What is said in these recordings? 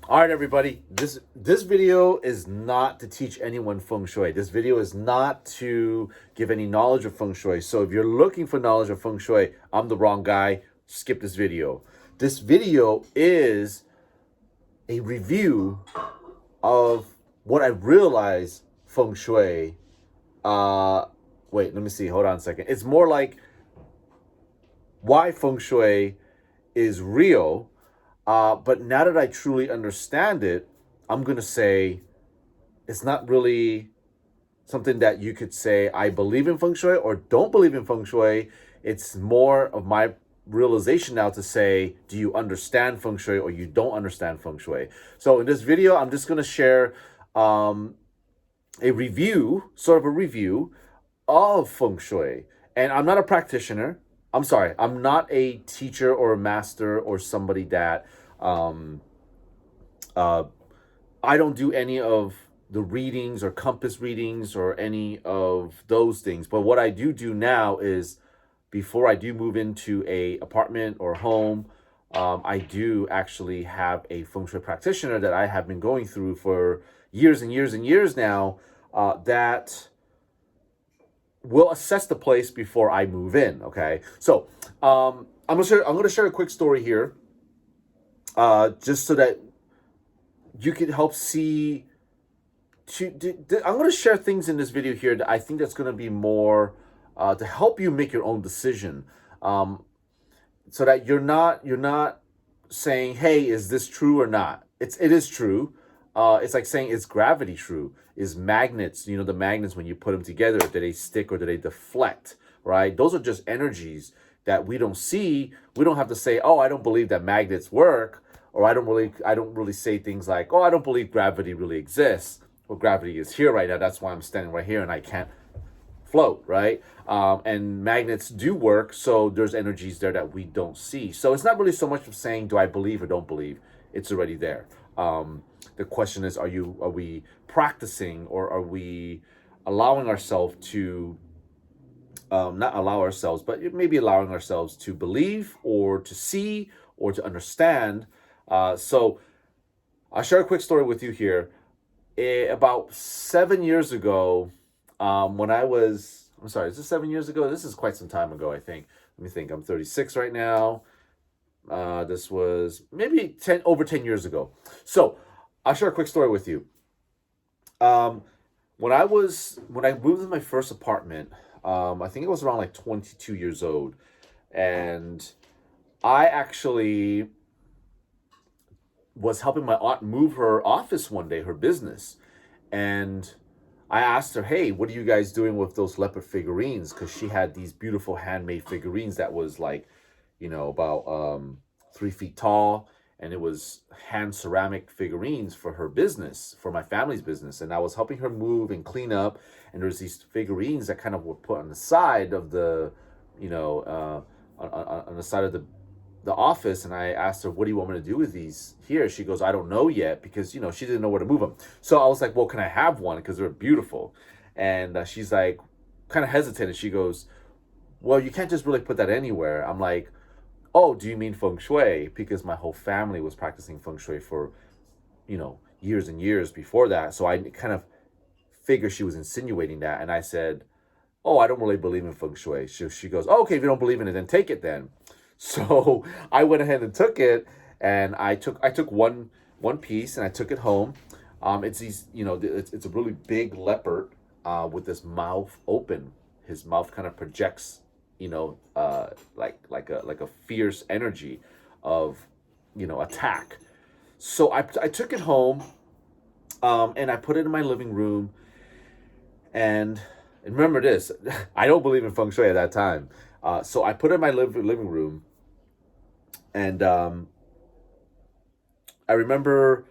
All right, everybody. This video is not to teach anyone Feng Shui. This video is not to give any knowledge of Feng Shui. So if you're looking for knowledge of Feng Shui, I'm the wrong guy. Skip this video. This video is a review of what I realized Feng Shui. Wait, let me see. Hold on a second. It's more like why Feng Shui is real. But now that I truly understand it, I'm going to say it's not really something that you could say I believe in Feng Shui or don't believe in Feng Shui. It's more of my realization now to say, do you understand Feng Shui or you don't understand Feng Shui? So in this video, I'm just going to share a review, sort of a review of Feng Shui. And I'm not a practitioner. I'm sorry, I'm not a teacher or a master or somebody that I don't do any of the readings or compass readings or any of those things. But what I do now is before I do move into a apartment or home, I do actually have a Feng Shui practitioner that I have been going through for years and years and years now that will assess the place before I move in. Okay, so I'm gonna share a quick story here, just so that you can help see. I'm gonna share things in this video here that I think that's gonna be more to help you make your own decision, so that you're not saying, "Hey, is this true or not?" It is true. It's like saying, "Is gravity true? Is magnets, the magnets when you put them together, do they stick or do they deflect?" Right? Those are just energies that we don't see. We don't have to say, "Oh, I don't believe that magnets work," or I don't really say things like, "Oh, I don't believe gravity really exists." Well, gravity is here right now. That's why I'm standing right here and I can't float, right? And magnets do work, so there's energies there that we don't see. So it's not really so much of saying, do I believe or don't believe? It's already there. The question is, are we practicing, or are we allowing ourselves to not allow ourselves, but maybe allowing ourselves to believe or to see or to understand? So I'll share a quick story with you here. About 7 years ago, when I'm sorry, is this 7 years ago? This is quite some time ago, I think. Let me think. I'm 36 right now. This was maybe over 10 years ago. So I'll share a quick story with you. When I moved in my first apartment, I think it was around like 22 years old, and I actually was helping my aunt move her office one day, her business, and I asked her, "Hey, what are you guys doing with those leopard figurines?" Because she had these beautiful handmade figurines that was like, about 3 feet tall, and it was hand ceramic figurines for her business, for my family's business. And I was helping her move and clean up, and there's these figurines that kind of were put on the side of the, on the side of the office. And I asked her, "What do you want me to do with these here?" She goes, "I don't know yet," because she didn't know where to move them. So I was like, "Well, can I have one? Because they're beautiful." And she's like, kind of hesitant, and she goes, "Well, you can't just really put that anywhere." I'm like, "Oh, do you mean Feng Shui?" Because my whole family was practicing Feng Shui for, years and years before that. So I kind of figured she was insinuating that. And I said, "Oh, I don't really believe in Feng Shui." She goes, "Oh, okay, if you don't believe in it, then take it then." So I went ahead and took it, and I took one piece and I took it home. It's these, it's a really big leopard with this mouth open. His mouth kind of projects, like a fierce energy of, attack. So I took it home, and I put it in my living room. And remember this, I don't believe in Feng Shui at that time. So I put it in my living room. And I remember,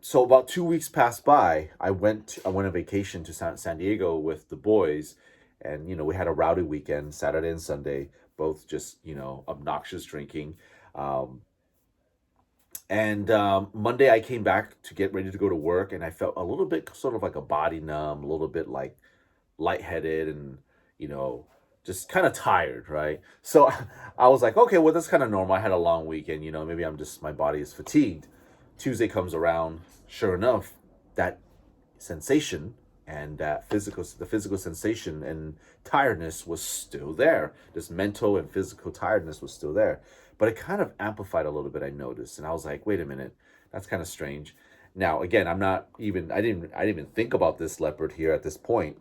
so about 2 weeks passed by. I went on vacation to San Diego with the boys, and we had a rowdy weekend, Saturday and Sunday, both just obnoxious drinking. And Monday I came back to get ready to go to work, and I felt a little bit sort of like a body numb, a little bit like lightheaded, and you know just kind of tired, right? So I was like, okay, well, that's kind of normal. I had a long weekend, maybe my body is fatigued. Tuesday comes around. Sure enough, that sensation and the physical sensation and tiredness was still there. This mental and physical tiredness was still there, but it kind of amplified a little bit. I noticed, and I was like, wait a minute, that's kind of strange. Now, again, I didn't even think about this leopard here at this point.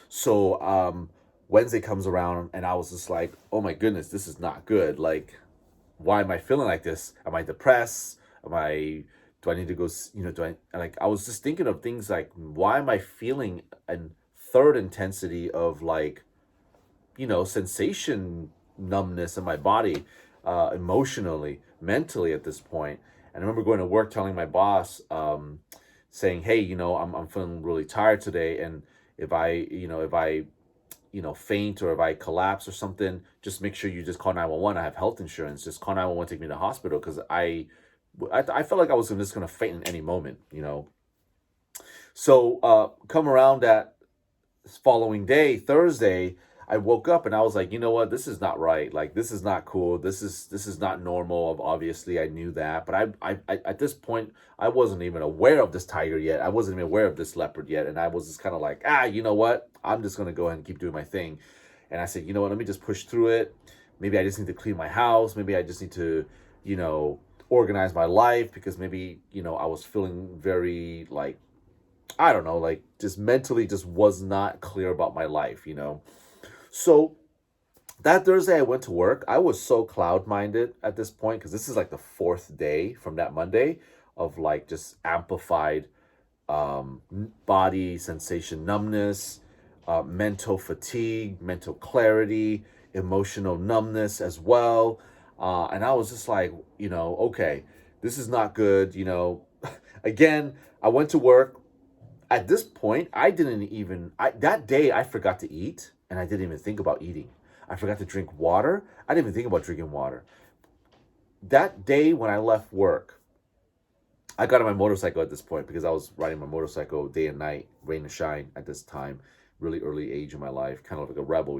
So Wednesday comes around, and I was just like, oh my goodness, this is not good. Like, why am I feeling like this? Am I depressed? Do I need to go, I was just thinking of things like, why am I feeling a third intensity of like, sensation numbness in my body, emotionally, mentally at this point. And I remember going to work telling my boss, saying, hey, I'm feeling really tired today. And if I faint or if I collapse or something, just make sure you just call 911. I have health insurance. Just call 911, take me to the hospital, because I felt like I was just going to faint in any moment. So come around that following day, Thursday, I woke up and I was like, you know what, this is not right. Like, this is not cool. This is not normal. Obviously, I knew that, but I at this point, I wasn't even aware of this tiger yet. I wasn't even aware of this leopard yet, and I was just kind of like, you know what, I'm just gonna go ahead and keep doing my thing. And I said, you know what, let me just push through it. Maybe I just need to clean my house. Maybe I just need to, organize my life, because maybe, I was feeling very, like, I don't know, like, just mentally just was not clear about my life. So that Thursday I went to work. I was so cloud minded at this point, because this is like the fourth day from that Monday of like just amplified body sensation numbness, mental fatigue, mental clarity, emotional numbness as well. And I was just like, okay, this is not good. Again, I went to work. At this point, that day I forgot to eat, and I didn't even think about eating. I forgot to drink water. I didn't even think about drinking water. That day when I left work, I got on my motorcycle at this point, because I was riding my motorcycle day and night, rain and shine at this time, really early age in my life, kind of like a rebel.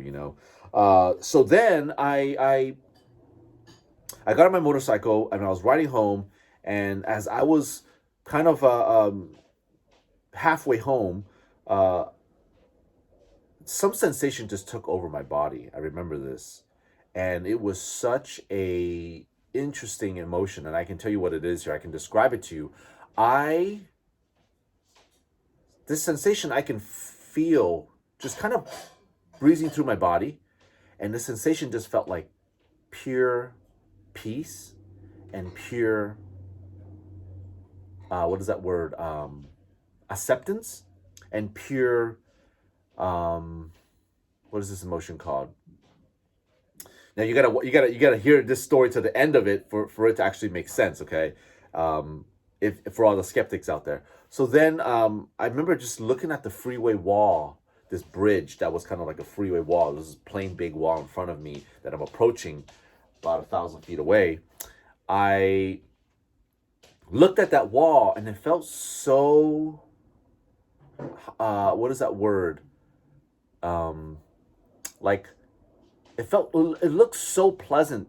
So then I got on my motorcycle and I was riding home, and as I was kind of halfway home, some sensation just took over my body. I remember this, and it was such a interesting emotion, and I can tell you what it is here. I can describe it to you. This sensation I can feel just kind of breezing through my body, and the sensation just felt like pure peace and pure, what is that word? Acceptance, and pure, what is this emotion called? Now you gotta hear this story to the end of it for it to actually make sense, okay? If for all the skeptics out there. So then I remember just looking at the freeway wall, this bridge that was kind of like a freeway wall. This is plain big wall in front of me that I'm approaching about 1,000 feet away. I looked at that wall and it felt so, what is that word? Like, it looked so pleasant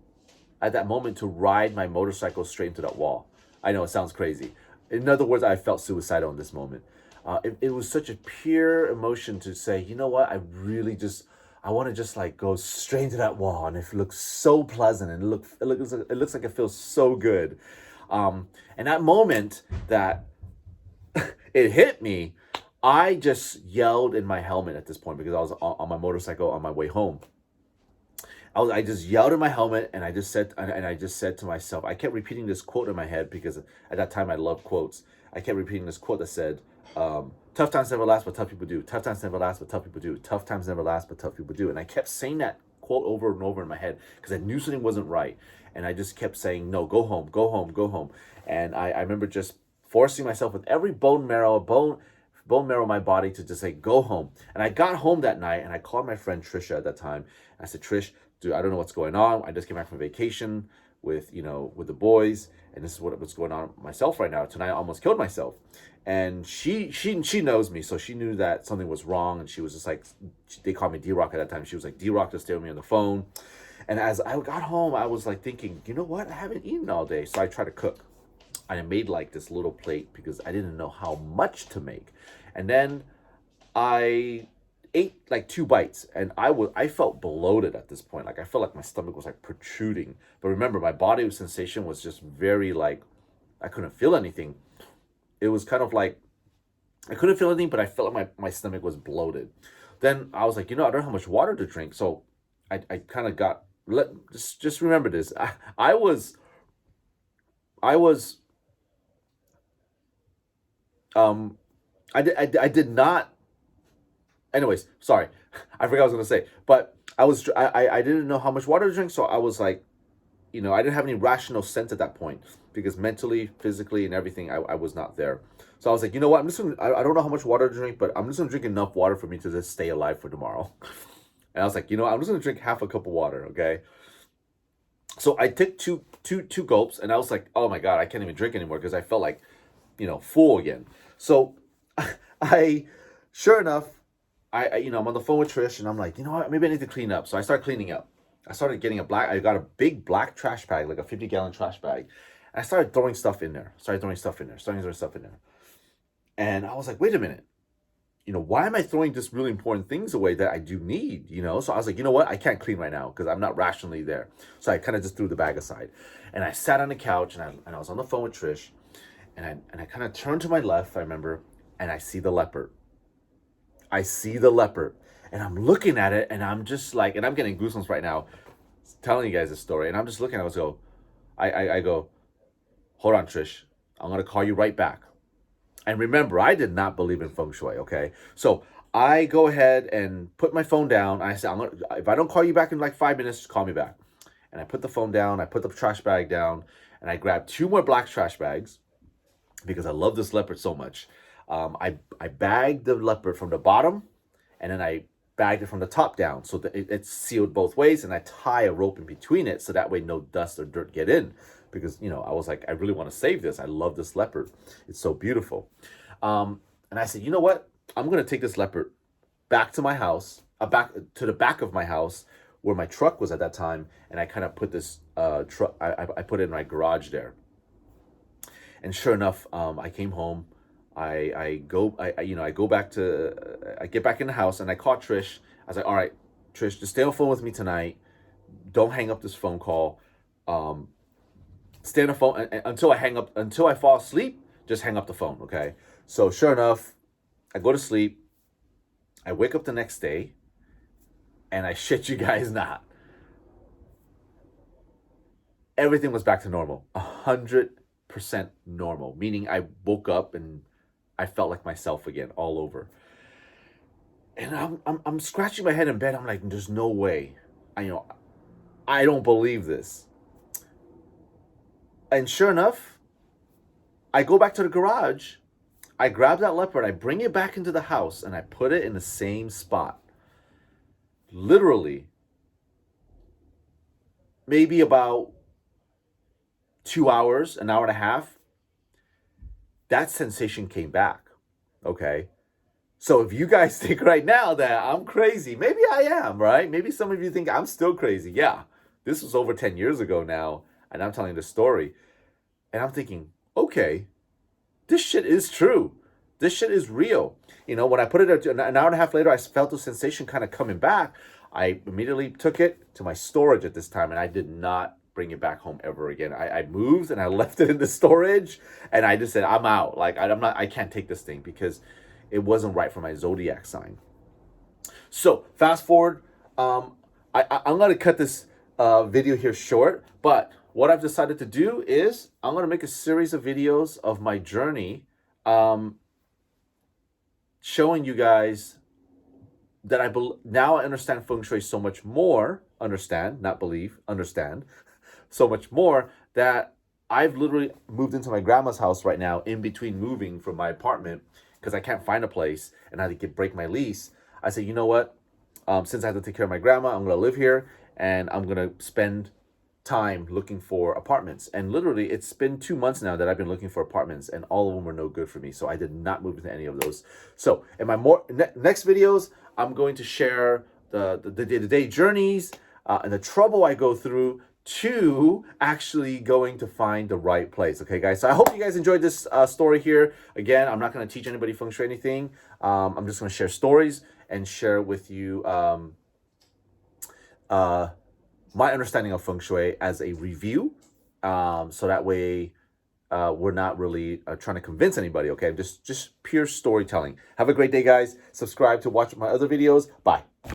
at that moment to ride my motorcycle straight into that wall. I know it sounds crazy. In other words, I felt suicidal in this moment. It was such a pure emotion to say, you know what, I want to just like go straight into that wall, and it looks so pleasant, and it looks like it feels so good. And that moment that it hit me, I just yelled in my helmet at this point, because I was on my motorcycle on my way home. I just yelled in my helmet, and I just said to myself, I kept repeating this quote in my head, because at that time I loved quotes. I kept repeating this quote that said, tough times never last, but tough people do. Tough times never last, but tough people do. Tough times never last, but tough people do. And I kept saying that quote over and over in my head, because I knew something wasn't right. And I just kept saying, no, go home, go home, go home. And I remember just forcing myself with every bone marrow in my body to just say, go home. And I got home that night, and I called my friend Trisha at that time. I said, Trish, dude, I don't know what's going on. I just came back from vacation with the boys, and this is what's going on with myself right now. Tonight I almost killed myself. And she knows me, so she knew that something was wrong, and she was just like, they called me D-Rock at that time. She was like, D-Rock, just stay with me on the phone. And as I got home, I was like thinking, you know what? I haven't eaten all day. So I tried to cook. I made like this little plate because I didn't know how much to make. And then I ate like 2 bites, and I felt bloated at this point. Like I felt like my stomach was like protruding. But remember, my body sensation was just very like I couldn't feel anything. It was kind of like I couldn't feel anything, but I felt like my stomach was bloated. Then I was like, I don't know how much water to drink. So I kind of got just remember this. I was um I did not, anyways, sorry. I forgot what I was gonna say. But I didn't know how much water to drink, so I was like, I didn't have any rational sense at that point because mentally, physically, and everything, I was not there. So I was like, you know what? I don't know how much water to drink, but I'm just gonna drink enough water for me to just stay alive for tomorrow. And I was like, I'm just gonna drink half a cup of water, okay? So I took two gulps, and I was like, oh my god, I can't even drink anymore because I felt like, full again. So I, sure enough, I'm on the phone with Trish, and I'm like, you know what? Maybe I need to clean up. So I started cleaning up. I started getting I got a big black trash bag, like a 50-gallon trash bag. And I started throwing stuff in there. And I was like, wait a minute. Why am I throwing just really important things away that I do need, So I was like, you know what? I can't clean right now because I'm not rationally there. So I kind of just threw the bag aside. And I sat on the couch, and I was on the phone with Trish. And I kind of turned to my left, I remember, and I see the leopard. And I'm looking at it, and I'm just like, and I'm getting goosebumps right now telling you guys this story. And I'm just looking at it, I go, hold on, Trish. I'm going to call you right back. And remember, I did not believe in Feng Shui, okay? So I go ahead and put my phone down. I say, if I don't call you back in like 5 minutes, call me back. And I put the phone down. I put the trash bag down. And I grabbed 2 more black trash bags because I love this leopard so much. I bagged the leopard from the bottom, and then I bagged it from the top down so that it's sealed both ways, and I tie a rope in between it so that way no dust or dirt get in, because I was like, I really want to save this. I love this leopard. It's so beautiful. And I said, you know what? I'm going to take this leopard back to my house, back to the back of my house where my truck was at that time, and I kind of put this truck, I put it in my garage there. And sure enough, I came home. I go back to, I get back in the house, and I called Trish. I was like, all right, Trish, just stay on the phone with me tonight. Don't hang up this phone call. Stay on the phone until I fall asleep. Just hang up the phone, okay? So sure enough, I go to sleep. I wake up the next day, and I shit you guys not, everything was back to normal, 100% normal. Meaning I woke up and I felt like myself again, all over. And I'm scratching my head in bed. I'm like, there's no way. I don't believe this. And sure enough, I go back to the garage. I grab that leopard. I bring it back into the house, and I put it in the same spot. Literally, maybe about 2 hours, an hour and a half, that sensation came back. Okay. So if you guys think right now that I'm crazy, maybe I am, right? Maybe some of you think I'm still crazy. Yeah. This was over 10 years ago now, and I'm telling the story. And I'm thinking, okay, this shit is true. This shit is real. When I put it an hour and a half later, I felt the sensation kind of coming back. I immediately took it to my storage at this time, and I did not bring it back home ever again. I moved, and I left it in the storage, and I just said, I'm out. Like, I can't take this thing because it wasn't right for my zodiac sign. So fast forward, I'm going to cut this video here short, but what I've decided to do is I'm going to make a series of videos of my journey, showing you guys that now I understand Feng Shui so much more. Understand, not believe, understand. So much more that I've literally moved into my grandma's house right now in between moving from my apartment because I can't find a place and I had to break my lease. I said, you know what? Since I have to take care of my grandma, I'm going to live here and I'm going to spend time looking for apartments. And literally, it's been 2 months now that I've been looking for apartments, and all of them were no good for me. So I did not move into any of those. So in my next videos, I'm going to share the day-to-day journeys and the trouble I go through to actually going to find the right place. Okay, guys. So I hope you guys enjoyed this story here. Again, I'm not going to teach anybody Feng Shui anything. I'm just going to share stories and share with you my understanding of Feng Shui as a review. So that way we're not really trying to convince anybody. Okay, just pure storytelling. Have a great day, guys. Subscribe to watch my other videos. Bye.